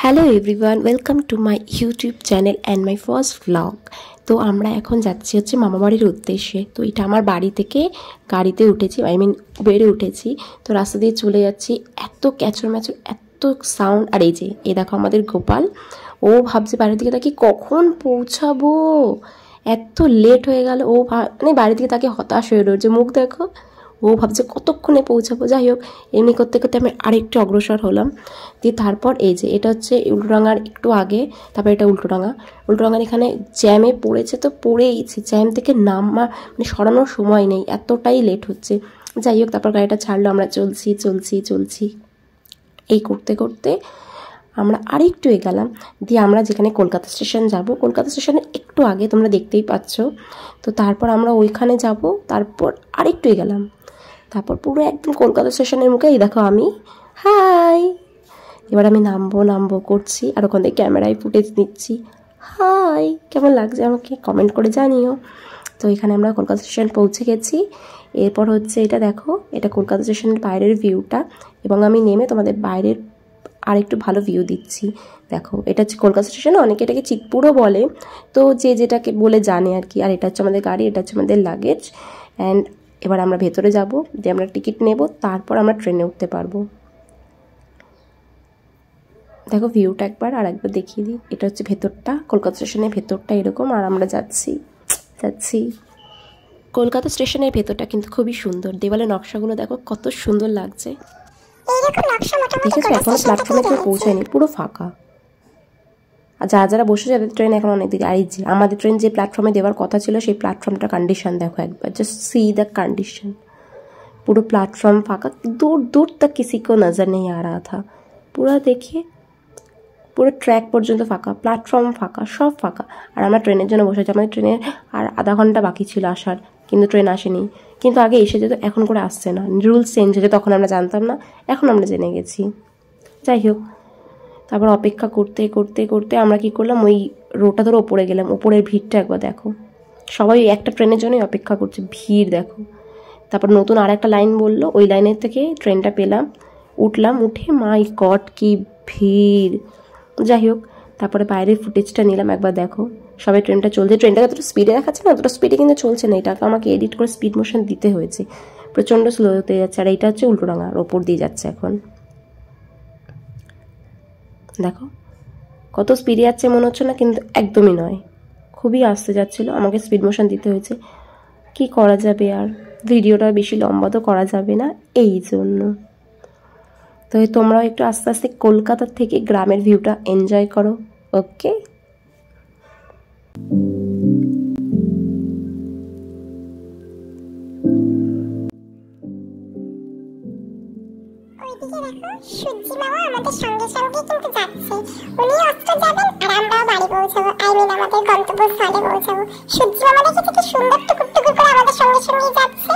Hello everyone, welcome to my YouTube channel and my first vlog. তো আমরা এখন যাচ্ছি হচ্ছে মামাবাড়ির উদ্দেশ্যে। তো এটা আমার বাড়ি থেকে গাড়িতে উঠেছি, উবেরে উঠেছি। তো রাস্তা দিয়ে চলে যাচ্ছি, এত ক্যাচর ম্যাচর, এত সাউন্ড। আর এই যে দেখো আমাদের গোপাল, ও ভাবছে বাড়ির দিকে তাকে কখন পৌঁছাবো, এত লেট হয়ে গেল। ও মানে বাড়ি থেকে তাকে হতাশ হয়ে রয়েছে, মুখ দেখো, ও ভাবছে কতক্ষণে পৌঁছাবো। যাই হোক, এমনি করতে করতে আমি আরেকটু অগ্রসর হলাম। দিয়ে তারপর এই যে এটা হচ্ছে উল্টোডাঙার একটু আগে, তারপর এটা উল্টোডাঙার এখানে জ্যামে পড়েছে। তো পড়েইছে, জ্যাম থেকে নামা মানে সরানোর সময় নেই, এতটাই লেট হচ্ছে। যাই হোক, তারপর গাড়িটা ছাড়লো, আমরা চলছি এই করতে করতে আমরা আরেকটু এগেলাম। দিয়ে আমরা যেখানে কলকাতা স্টেশন যাব, কলকাতা স্টেশনের একটু আগে তোমরা দেখতেই পাচ্ছ। তো তারপর আমরা ওইখানে যাব, তারপর আরেকটু এগেলাম, তারপর পুরো একদম কলকাতা স্টেশনের মুখে এই দেখো আমি, হাই। এবার আমি নামবো করছি, আর ওখান থেকে ক্যামেরায় ফুটেজ নিচ্ছি। হাই, কেমন লাগছে আমাকে কমেন্ট করে জানিও। তো এখানে আমরা কলকাতা স্টেশন পৌঁছে গেছি। এরপর হচ্ছে এটা দেখো, এটা কলকাতা স্টেশনের বাইরের ভিউটা, এবং আমি নেমে তোমাদের বাইরের আর একটু ভালো ভিউ দিচ্ছি। দেখো, এটা হচ্ছে কলকাতা স্টেশনে, অনেকে এটাকে চিতপুরও বলে, তো যে যেটাকে বলে জানে আর কি। আর এটা হচ্ছে আমাদের গাড়ি, এটা হচ্ছে আমাদের লাগেজ। অ্যান্ড এবার আমরা ভেতরে যাব, দিয়ে আমরা টিকিট নেব, তারপর আমরা ট্রেনে উঠতে পারবো। দেখো ভিউটা একবার দেখিয়ে দিই। এটা হচ্ছে ভেতরটা, কলকাতা স্টেশনের ভেতরটা এরকম। আর আমরা যাচ্ছি কলকাতা স্টেশনের ভেতরটা কিন্তু খুবই সুন্দর, দেওয়ালে নকশাগুলো দেখো কত সুন্দর লাগছে। দেখেছো, এখনো প্ল্যাটফর্মে কেউ পৌঁছায়নি, পুরো ফাঁকা। আর যারা বসে যাবে ট্রেন এখন অনেক দিকে। আর এই যে আমাদের ট্রেন যে প্ল্যাটফর্মে দেওয়ার কথা ছিল, সেই প্ল্যাটফর্মটার কন্ডিশন দেখো একবার, জাস্ট সি দ্য কন্ডিশন। पूरा प्लेटफॉर्म फाका, दूर दूर तक किसी को नज़र नहीं आ रहा था। पूरा देखिए, পুরো ট্র্যাক পর্যন্ত ফাঁকা, প্ল্যাটফর্ম ফাঁকা, সব ফাঁকা। আর আমরা ট্রেনের জন্য বসে আছি, আমাদের ট্রেনের আর আধা ঘন্টা বাকি ছিল আসার, কিন্তু ট্রেন আসেনি। কিন্তু আগে এসে যেত, এখন করে আসছে না, রুলস চেঞ্জ হয়েছে, তখন আমরা জানতাম না, এখন আমরা জেনে গেছি। যাই হোক, তারপর অপেক্ষা করতে করতে করতে আমরা কি করলাম, ওই রোডটা ধরে ওপরে গেলাম। ওপরের ভিড়টা একবার দেখো, সবাই একটা ট্রেনের জন্যই অপেক্ষা করছে, ভিড় দেখো। তারপর নতুন আর একটা লাইন বললো, ওই লাইনের থেকে ট্রেনটা পেলাম, উঠলাম, উঠে মাই গড কি ভিড়। যাই হোক, তারপরে বাইরের ফুটেজটা নিলাম, একবার দেখো সবাই ট্রেনটা চলছে। ট্রেনটা যতটা স্পিডে দেখাচ্ছে না, অতটা স্পিডে কিন্তু চলছে না, এটাকে আমাকে এডিট করে স্পিড মোশন দিতে হয়েছে, প্রচণ্ড স্লো হতে যাচ্ছে। আর এইটা হচ্ছে উল্টোডাঙার ওপর দিয়ে যাচ্ছে এখন, দেখো কত স্পিডে যাচ্ছে মনে হচ্ছে না, কিন্তু একদমই নয়, খুবই আস্তে যাচ্ছিলো, আমাকে স্পিড মোশন দিতে হয়েছে। কি করা যাবে, আর ভিডিওটা বেশি লম্বা তো করা যাবে না, এই জন্য। তো তোমরাও একটু আস্তে আস্তে কলকাতা থেকে গ্রামের ভিউটা এনজয় করো, ওকে। সূর্যি মামা আমাদের সঙ্গে সঙ্গে কিন্তু যাচ্ছে, উনি অস্ত্র যাবেন আর আমরাও বাড়ি পৌঁছাবো, আমাদের গন্তব্যস্থলে পৌঁছাবো। সূর্যি মামা দেখেছি কি সুন্দর টুকুর টুকুর করে আমাদের সঙ্গে সঙ্গে যাচ্ছে।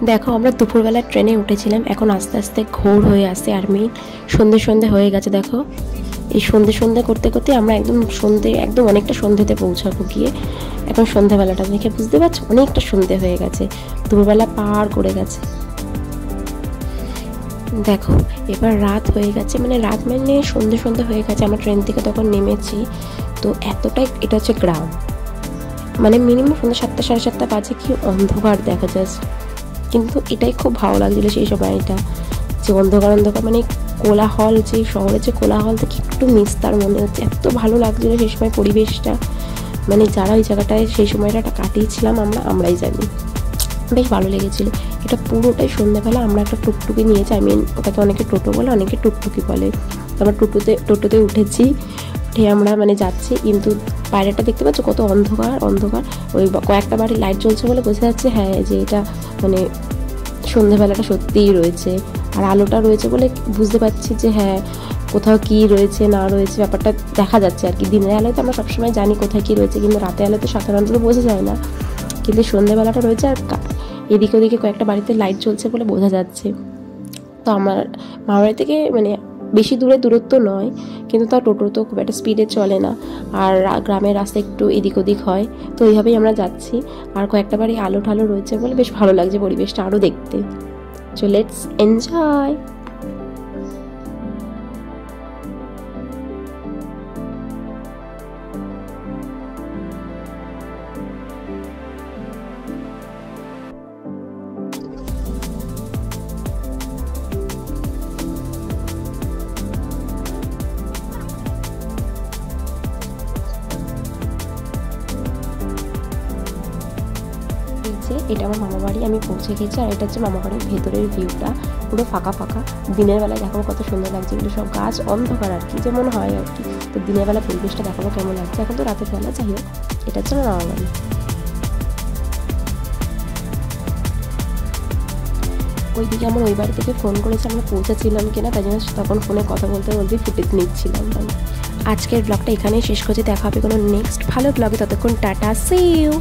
দেখো, আমরা দুপুরবেলা ট্রেনে উঠেছিলাম, এখন আস্তে আস্তে ঘোর হয়ে আসছে, আর সন্ধে হয়ে গেছে। দেখো, এই সন্ধে করতে করতে আমরা একদম অনেকটা সন্ধেতে পৌঁছাবো গিয়ে। এখন সন্ধেবেলাটা দেখে বুঝতে পারছো, অনেকটা সন্ধে হয়ে গেছে, দুপুরবেলা পার করে গেছে। দেখো, এবার রাত হয়ে গেছে, রাত মানে সন্ধে হয়ে গেছে। আমরা ট্রেন থেকে তখন নেমেছি, তো এতটাই, এটা হচ্ছে গ্রাম, মিনিমাম সন্ধ্যে 7টা সাড়ে 7টা বাজে, কি অন্ধকার দেখা যাচ্ছে। কিন্তু এটাই খুব ভালো লাগছিলো সেই সময়টা, যে অন্ধকার কোলাহল, যে শহরের যে কোলাহল থেকে একটু তার মনে হচ্ছে, এত ভালো লাগছিলো সেই সময় পরিবেশটা। যারা ওই জায়গাটায় সেই সময়টা কাটিয়েছিলাম আমরাই জানি, বেশ ভালো লেগেছিলো। এটা পুরোটাই সন্ধ্যাবেলা। আমরা একটা টুকটুকি নিয়েছি, ওটাকে অনেকে টোটো বলে, অনেকে টুকটুকি বলে। আমরা টোটোতে উঠেছি, উঠে আমরা যাচ্ছি, কিন্তু বাইরেটা দেখতে পাচ্ছ কত অন্ধকার। ওই কয়েকটা বাড়ির লাইট জ্বলছে বলে বোঝা যাচ্ছে, হ্যাঁ, যে এটা সন্ধ্যেবেলাটা সত্যিই রয়েছে। আর আলোটা রয়েছে বলে বুঝতে পারছি যে হ্যাঁ, কোথাও কি রয়েছে না রয়েছে ব্যাপারটা দেখা যাচ্ছে আর কি। দিনের আলোয় তো আমরা সবসময় জানি কোথায় কি রয়েছে, কিন্তু রাতের আলোয় তো সাধারণত বোঝা যায় না, কিন্তু সন্ধ্যেবেলাটা রয়েছে আর এদিকে ওদিকে কয়েকটা বাড়িতে লাইট জ্বলছে বলে বোঝা যাচ্ছে। তো আমার মামাবাড়ি থেকে মানে বেশি দূরত্ব নয়, কিন্তু তাও টোটো তো খুব একটা স্পিডে চলে না, আর গ্রামের রাস্তা একটু এদিক ওদিক হয়, তো এইভাবেই আমরা যাচ্ছি। আর কয়েকটা বাড়ি আলো ঠালো রয়েছে বলে বেশ ভালো লাগছে পরিবেশটা আরও দেখতে। So let's enjoy. এটা আমার মামা বাড়ি, আমি পৌঁছে গেছি। আর এটা হচ্ছে মামা বাড়ির ভেতরের ভিউটা, পুরো ফাঁকা ফাঁকা। দিনের বেলায় দেখাবো কত সুন্দর লাগছে, এগুলো সব গাছ অন্ধকার আর কি, যেমন হয় আর কি। তো দিনের বেলা পরিবেশটা দেখাবো কেমন লাগছে। এখন তো রাতের বেলা, যাই হোক এটা হচ্ছে আমার মামা বাড়ি। ওইদিকে আমার ওই বাড়ি থেকে ফোন করেছে, আমরা পৌঁছেছিলাম কিনা, তাই জন্য তখন ফোনে কথা বলতে বলতে ফুটেজ নিচ্ছিলাম। আজকের ব্লগটা এখানেই শেষ করছি, দেখা হবে কোনো নেক্সট ভালো ব্লগে। ততক্ষণ টাটা, সি ইউ।